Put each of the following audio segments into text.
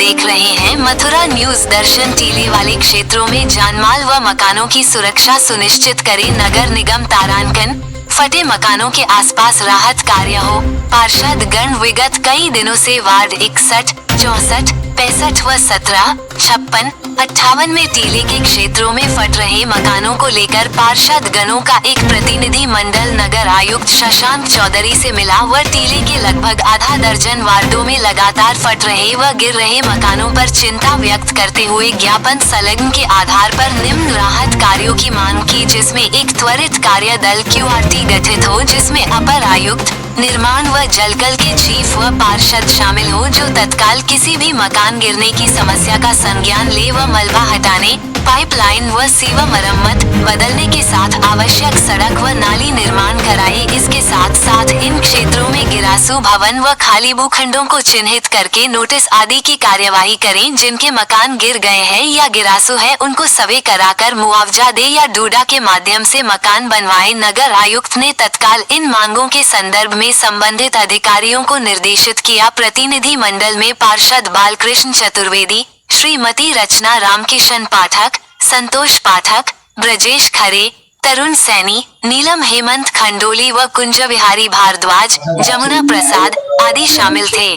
देख रहे हैं मथुरा न्यूज। दर्शन टीले वाले क्षेत्रों में जानमाल व मकानों की सुरक्षा सुनिश्चित करे नगर निगम तारांकन। फटे मकानों के आसपास राहत कार्य हो। पार्षद गण विगत कई दिनों से वार्ड 61, 64, 65 व 17, 56, 58 में टीले के क्षेत्रों में फट रहे मकानों को लेकर पार्षद गणों का एक प्रतिनिधि मंडल नगर आयुक्त शशांक चौधरी से मिला व टीले के लगभग आधा दर्जन वार्डों में लगातार फट रहे व गिर रहे मकानों पर चिंता व्यक्त करते हुए ज्ञापन संलग्न के आधार पर निम्न राहत कार्यों की मांग की, जिसमें एक त्वरित कार्य दल QRT गठित हो, जिसमें अपर आयुक्त निर्माण व जलकल के चीफ व पार्षद शामिल हो, जो तत्काल किसी भी मकान गिरने की समस्या का संज्ञान ले व मलबा हटाने, पाइपलाइन व सीवर मरम्मत बदलने के साथ आवश्यक सड़क व नाली निर्माण कराए। इसके साथ साथ इन क्षेत्रों में गिरासू भवन व खाली भूखंडों को चिन्हित करके नोटिस आदि की कार्यवाही करें। जिनके मकान गिर गए हैं या गिरासू है उनको सर्वे कराकर मुआवजा दे या डूडा के माध्यम से मकान बनवाए। नगर आयुक्त ने तत्काल इन मांगों के संदर्भ में संबंधित अधिकारियों को निर्देशित किया। प्रतिनिधि मंडल में पार्षद बालकृष्ण चतुर्वेदी, श्रीमती रचना रामकिशन पाठक, संतोष पाठक, ब्रजेश खरे, तरुण सैनी, नीलम हेमंत खंडोली व कुंज विहारी भारद्वाज, जमुना प्रसाद आदि शामिल थे।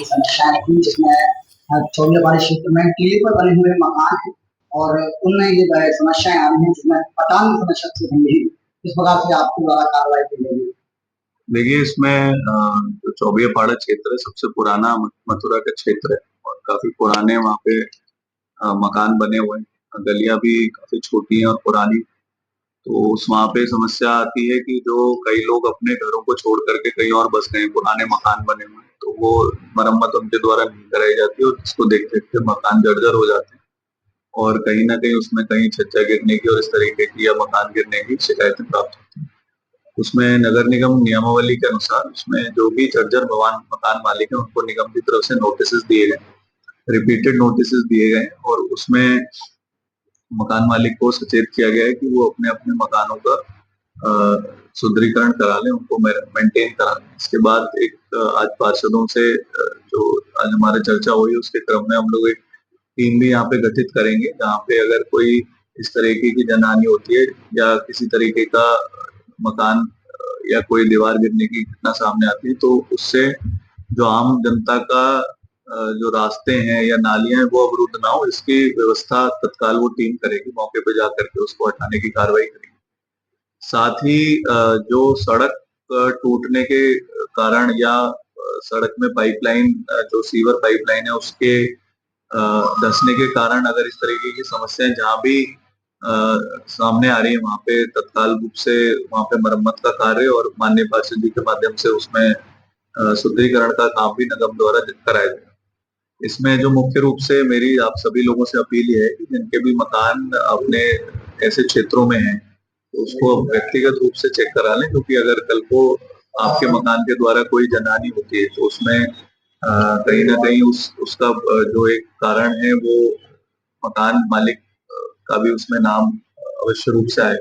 क्षेत्र में टीले पर बने हुए मकान है और उनमें ये समस्याएं आ रही हैं, जिसमें पता नहीं समस्या से गंभीर इस प्रकार से आपके द्वारा कार्रवाई की जाएगी। देखिए, इसमें जो चौबियापाड़ा क्षेत्र है सबसे पुराना मथुरा का क्षेत्र है और काफी पुराने वहाँ पे मकान बने हुए हैं। गलियां भी काफी छोटी हैं और पुरानी, तो उस वहाँ पे समस्या आती है कि जो कई लोग अपने घरों को छोड़ करके कहीं और बस गए, पुराने मकान बने हुए हैं, तो वो मरम्मत उनके द्वारा नहीं कराई जाती और इसको देखते देखते मकान जर्जर हो जाते हैं और कहीं ना कहीं उसमें कहीं छज्जा गिरने की और इस तरीके की या मकान गिरने की शिकायतें प्राप्त होती हैं। उसमें नगर निगम नियमावली के अनुसार उसमें जो भी जर्जर मकान मालिक है उनको निगम की तरफ से नोटिस दिए गए, रिपीटेड नोटिस दिए गए और उसमें मकान मालिक को सचेत किया गया है कि वो अपने अपने मकानों का सुदृढ़ीकरण करा लें, उनको मेंटेन करा लें। इसके बाद एक आज पार्षदों से जो आज हमारे चर्चा हुई उसके क्रम में हम लोग एक टीम भी यहाँ पे गठित करेंगे, जहाँ पे अगर कोई इस तरीके की जनहानि होती है या किसी तरीके का मकान या कोई दीवार गिरने की घटना सामने आती है तो उससे जो आम जनता का जो रास्ते हैं या नालियां हैं वो अवरुद्ध ना हो, इसकी व्यवस्था तत्काल वो टीम करेगी, मौके पे जाकर के उसको हटाने की कार्रवाई करेगी। साथ ही जो सड़क टूटने के कारण या सड़क में पाइपलाइन जो सीवर पाइपलाइन है उसके धंसने के कारण अगर इस तरीके की समस्याएं जहां भी सामने आ रही है वहां पे तत्काल रूप से वहां पे मरम्मत का कार्य और माननीय पार्षद जी के माध्यम से उसमें सुदृढ़ीकरण का काम भी निगम द्वारा कराया जाएगा। इसमें जो मुख्य रूप से मेरी आप सभी लोगों से अपील है कि जिनके भी मकान अपने ऐसे क्षेत्रों में हैं तो उसको व्यक्तिगत रूप से चेक करा लें, क्योंकि अगर कल को आपके मकान के द्वारा कोई जनहानि होती है तो उसमें कहीं ना कहीं उसका जो एक कारण है वो मकान मालिक का भी उसमें नाम अवश्य रूप से आए।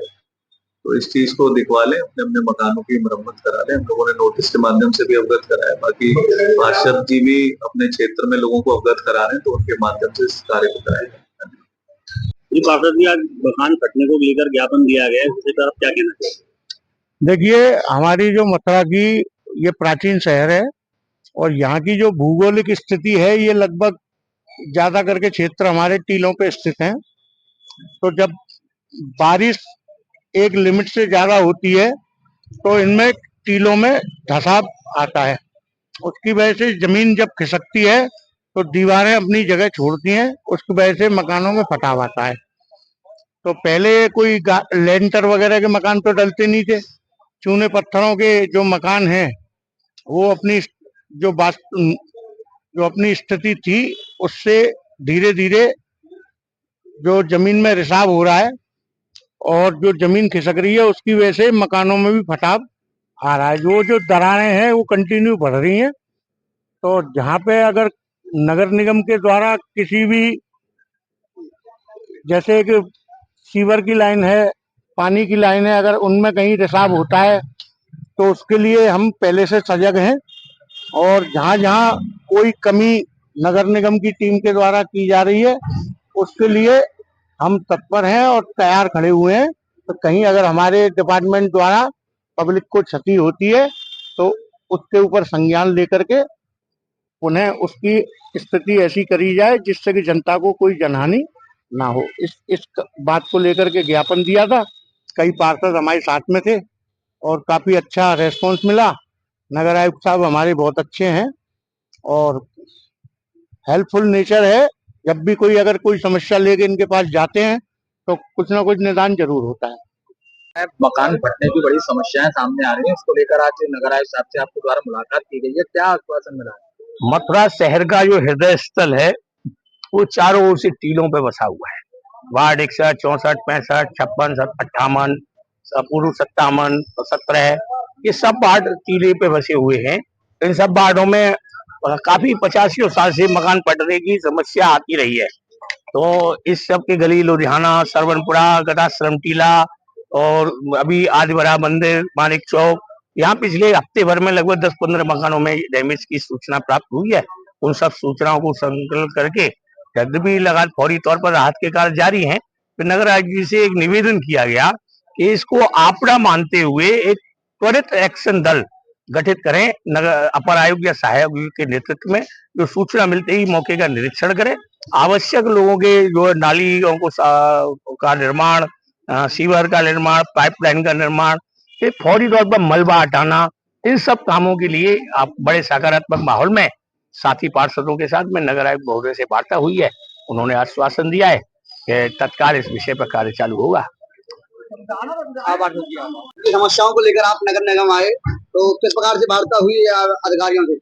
तो इस चीज को दिखवा लें, अपने अपने मकानों की मरम्मत करा लें। हम लोगों ने नोटिस के माध्यम से भी अवगत कराया, बाकी पार्षद जी भी अपने क्षेत्र में लोगों को अवगत करा रहे हैं तो उनके माध्यम से इस कार्य को कराएंगे। जी पार्षद जी, आज मकान फटने को लेकर ज्ञापन दिया गया है, उसके तरफ क्या कहना चाहिए? देखिए, हमारी जो मथुरा की ये प्राचीन शहर है और यहाँ की जो भौगोलिक स्थिति है ये लगभग ज्यादा करके क्षेत्र हमारे टीलों पे स्थित हैं। तो जब बारिश एक लिमिट से ज्यादा होती है तो इनमें टीलों में धसाव आता है। उसकी वजह से जमीन जब खिसकती है तो दीवारें अपनी जगह छोड़ती हैं, उसकी वजह से मकानों में फटाव आता है। तो पहले कोई लेंटर वगैरह के मकान तो डलते नहीं थे, चूने पत्थरों के जो मकान हैं वो अपनी जो अपनी स्थिति थी उससे धीरे धीरे जो जमीन में रिसाव हो रहा है और जो जमीन खिसक रही है उसकी वजह से मकानों में भी फटाव आ रहा है। जो दरारें हैं वो कंटिन्यू बढ़ रही हैं। तो जहाँ पे अगर नगर निगम के द्वारा किसी भी जैसे कि सीवर की लाइन है, पानी की लाइन है, अगर उनमें कहीं रिसाव होता है तो उसके लिए हम पहले से सजग हैं और जहाँ जहाँ कोई कमी नगर निगम की टीम के द्वारा की जा रही है, उसके लिए हम तत्पर हैं और तैयार खड़े हुए हैं। तो कहीं अगर हमारे डिपार्टमेंट द्वारा पब्लिक को क्षति होती है तो उसके ऊपर संज्ञान लेकर के पुनः उसकी स्थिति ऐसी करी जाए जिससे कि जनता को कोई जनहानि ना हो। इस बात को लेकर के ज्ञापन दिया था। कई पार्षद हमारे साथ में थे और काफी अच्छा रेस्पॉन्स मिला। नगर आयुक्त साहब हमारे बहुत अच्छे हैं और हेल्पफुल नेचर है। जब भी कोई अगर कोई समस्या लेके इनके पास जाते हैं तो कुछ ना कुछ निदान जरूर होता है। मकान फटने की बड़ी समस्याएं सामने आ रही हैं, इसको लेकर आज नगर आयुक्त साहब से आपके द्वारा मुलाकात की गई है, क्या आश्वासन मिला है? मथुरा शहर का जो हृदय स्थल है वो चारों ओर से टीलों पे बसा हुआ है। वार्ड 61, 64, 65, 56, 58, पूर्व 57, 17, ये सब वार्ड टीले पे बसे हुए हैं। इन सब वार्डों में काफी 85 साल से मकान फटने की समस्या आती रही है। तो इस सब के गली लुधियाना, सरवनपुरा, गदाश्रम टीला और अभी आदिवरा मंदिर, मानिक चौक, यहाँ पिछले हफ्ते भर में लगभग 10-15 मकानों में डैमेज की सूचना प्राप्त हुई है। उन सब सूचनाओं को संकलित करके जल्द भी लगातार फौरी तौर पर राहत के कार्य जारी हैं। फिर नगर आयुक्त जी से एक निवेदन किया गया कि इसको आपदा मानते हुए एक त्वरित एक्शन दल गठित करें, नगर अपर आयुक्त या सहायक के नेतृत्व में, जो सूचना मिलते ही मौके का निरीक्षण करें, आवश्यक लोगों के जो नालियों को का निर्माण, सीवर का निर्माण, पाइपलाइन का निर्माण, फिर फौरी तौर पर मलबा हटाना, इन सब कामों के लिए आप बड़े सकारात्मक माहौल में साथी पार्षदों के साथ में नगर आयुक्त महोदय से वार्ता हुई है। उन्होंने आश्वासन दिया है कि तत्काल इस विषय पर कार्य चालू होगा। समस्याओं को लेकर आप नगर निगम आए तो किस प्रकार से वार्ता हुई है अधिकारियों से?